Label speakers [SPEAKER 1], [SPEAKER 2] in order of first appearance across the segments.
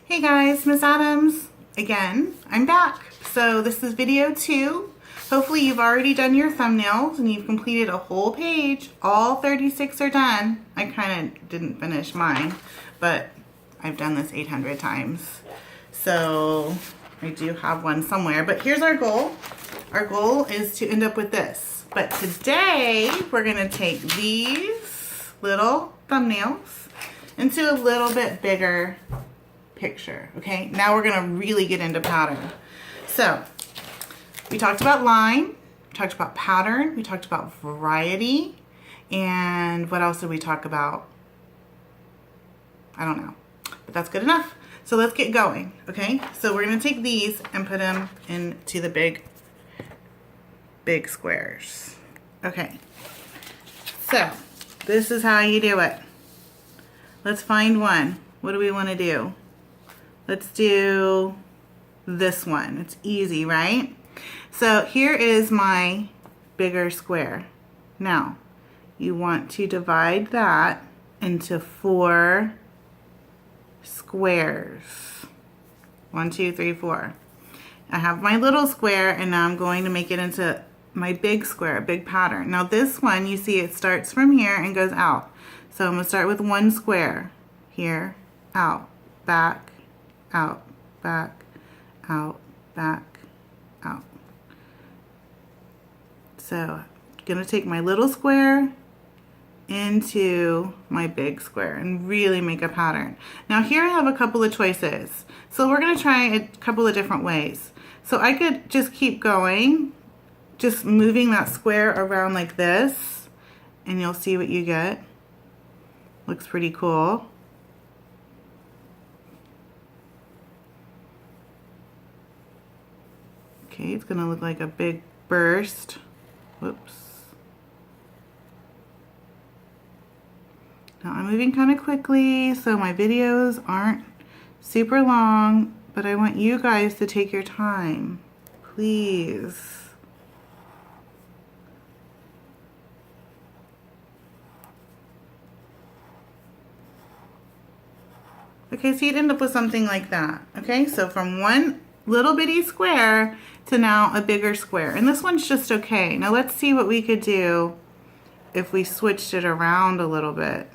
[SPEAKER 1] Hey guys, Miss Adams again. I'm back. So this is video 2. Hopefully you've already done your thumbnails and you've completed a whole page. All 36 are done. I kind of didn't finish mine, but I've done this 800 times. So I do have one somewhere, but here's our goal. Our goal is to end up with this. But today we're gonna take these little thumbnails into a little bit bigger picture. Okay, now we're gonna really get into pattern. So we talked about line, we talked about pattern, we talked about variety, and what else did we talk about? I don't know, but that's good enough. So let's get going. Okay, so we're gonna take these and put them into the big squares. Okay, so this is how you do it. Let's find one. What do we want to do? Let's do this one. It's easy, right? So here is my bigger square. Now, you want to divide that into 4 squares. 1, 2, 3, 4. I have my little square, and now I'm going to make it into my big square, a big pattern. Now this one, you see it starts from here and goes out. So I'm going to start with 1 square. Here, out, back, out, back, out, back, out. So I'm going to take my little square into my big square and really make a pattern. Now here I have a couple of choices. So we're going to try a couple of different ways. So I could just keep going, just moving that square around like this, and you'll see what you get. Looks pretty cool. Okay, it's gonna look like a big burst. Whoops. Now I'm moving kind of quickly, so my videos aren't super long, but I want you guys to take your time, please. Okay, so you'd end up with something like that. Okay, so from one little bitty square to now a bigger square. And this one's just okay. Now let's see what we could do if we switched it around a little bit.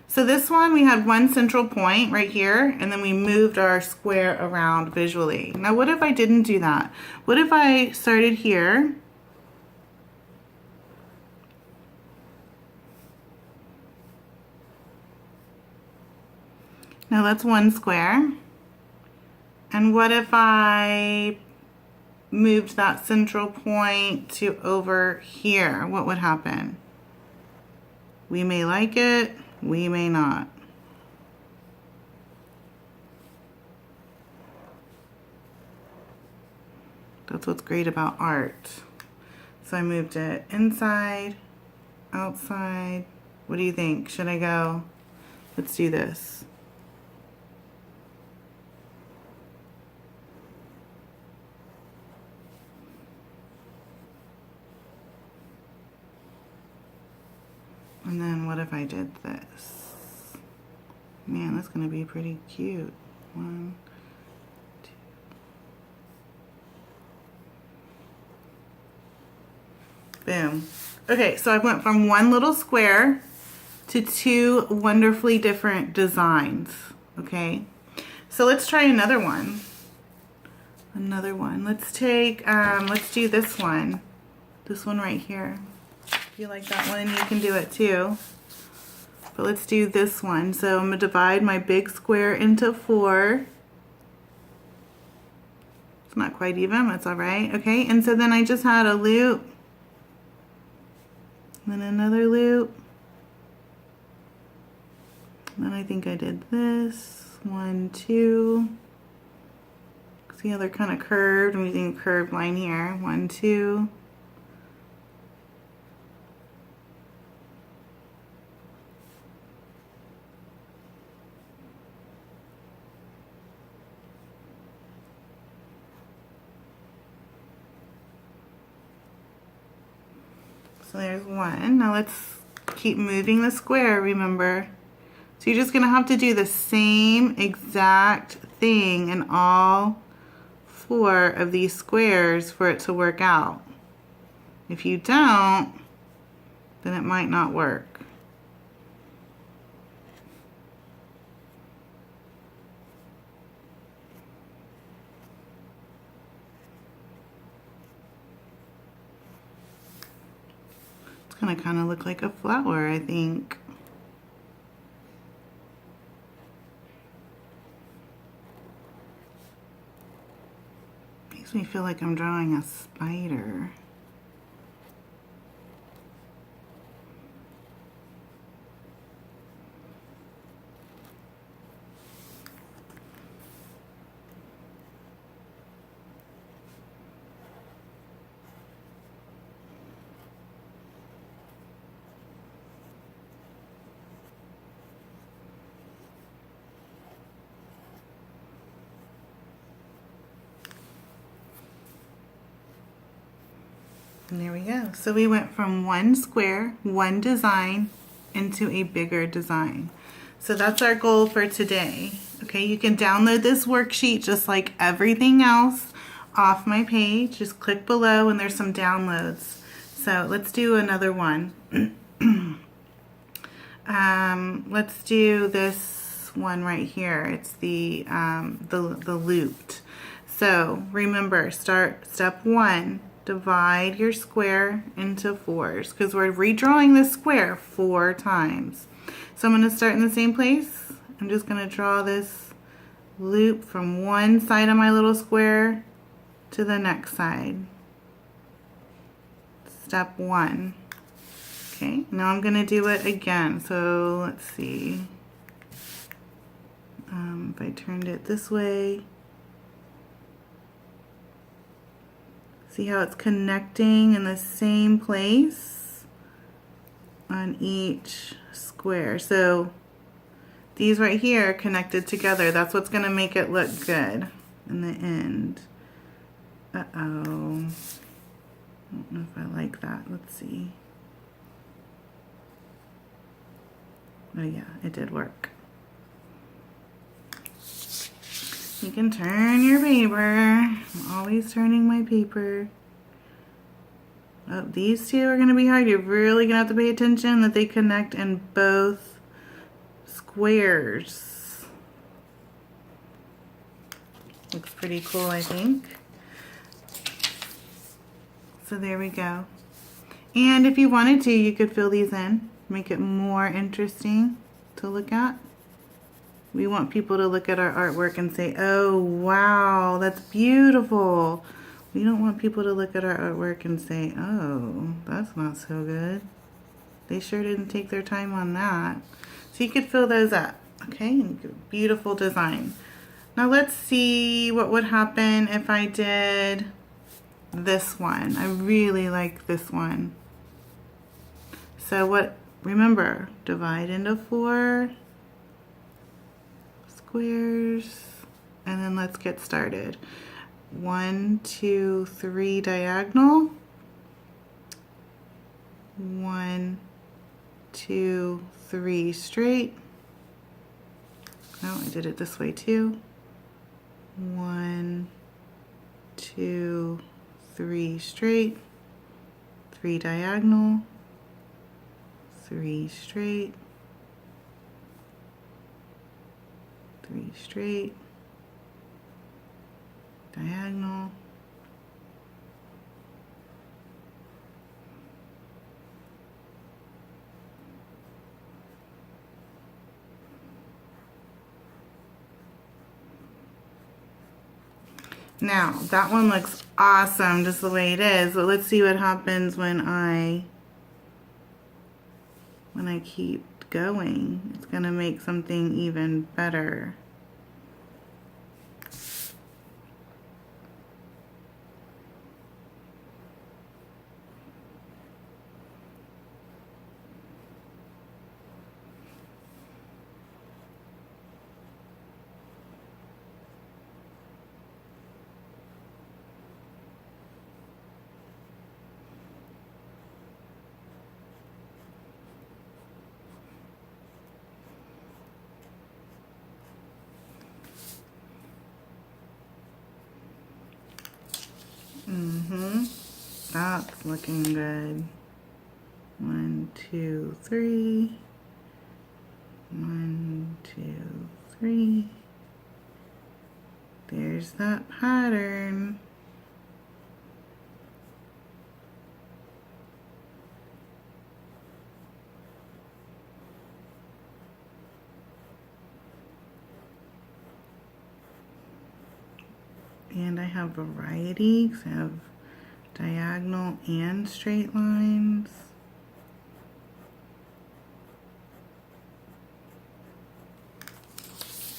[SPEAKER 1] So this one, we had one central point right here, and then we moved our square around visually. Now what if I didn't do that? What if I started here? Now that's 1 square. And what if I moved that central point to over here? What would happen? We may like it, we may not. That's what's great about art. So I moved it inside, outside. What do you think? Should I go? Let's do this. And then what if I did this? Man, that's gonna be pretty cute. 1, 2. Boom. Okay, so I went from one little square to 2 wonderfully different designs. Okay, so let's try another one. Another one. Let's take, let's do this one. This one right here. If you like that one, you can do it too. But let's do this one. So I'm gonna divide my big square into 4. It's not quite even, that's all right. Okay, and so then I just had a loop, then another loop. And then I think I did this. 1, 2. See how they're kind of curved? I'm using a curved line here. 1, 2. So there's 1. Now let's keep moving the square, remember. So you're just gonna have to do the same exact thing in all 4 of these squares for it to work out. If you don't, then it might not work. It's gonna kind of look like a flower, I think. Makes me feel like I'm drawing a spider. And there we go. So we went from one square, one design, into a bigger design. So that's our goal for today. Okay, you can download this worksheet just like everything else off my page. Just click below and there's some downloads. So let's do another one. Let's do this one right here. It's the looped. So remember, start step 1. Divide your square into 4s because we're redrawing this square 4 times. So I'm going to start in the same place. I'm just going to draw this loop from one side of my little square to the next side. Step 1. Okay, now I'm going to do it again. So let's see. If I turned it this way, see how it's connecting in the same place on each square. So these right here are connected together. That's what's going to make it look good in the end. Uh-oh. I don't know if I like that. Let's see. Oh yeah, it did work. You can turn your paper. I'm always turning my paper. Oh, these two are going to be hard. You're really going to have to pay attention that they connect in both squares. Looks pretty cool, I think. So there we go. And if you wanted to, you could fill these in. Make it more interesting to look at. We want people to look at our artwork and say, oh, wow, that's beautiful. We don't want people to look at our artwork and say, oh, that's not so good. They sure didn't take their time on that. So you could fill those up, okay? And beautiful design. Now let's see what would happen if I did this one. I really like this one. So remember, divide into 4 squares, and then let's get started. 1, 2, 3 diagonal. 1, 2, 3 straight. No, I did it this way too. 1, 2, 3 straight. 3 diagonal. 3 straight. 3 straight, diagonal, now that one looks awesome just the way it is, but let's see what happens when I keep going. It's gonna make something even better. That's looking good. 1, 2, 3. 1, 2, 3. There's that pattern. And I have variety because I have diagonal and straight lines.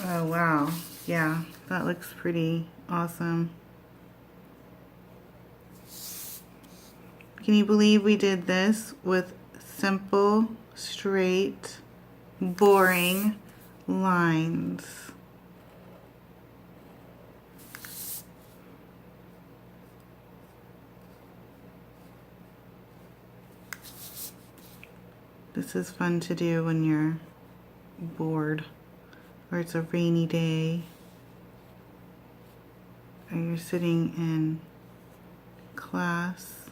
[SPEAKER 1] Oh wow, yeah, that looks pretty awesome. Can you believe we did this with simple, straight, boring lines? This is fun to do when you're bored, or it's a rainy day, or you're sitting in class.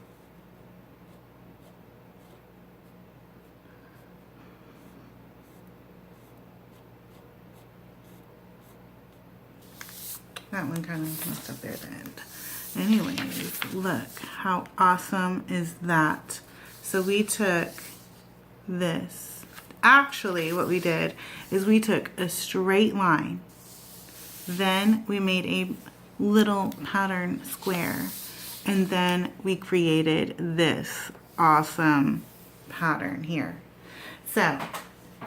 [SPEAKER 1] That one kind of messed up there at the end. Anyways, look, how awesome is that? So we took this. Actually, what we did is we took a straight line. Then we made a little pattern square. And then we created this awesome pattern here. So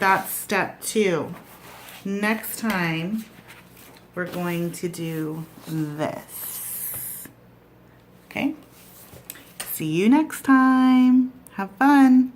[SPEAKER 1] that's step 2. Next time, we're going to do this. Okay? See you next time. Have fun.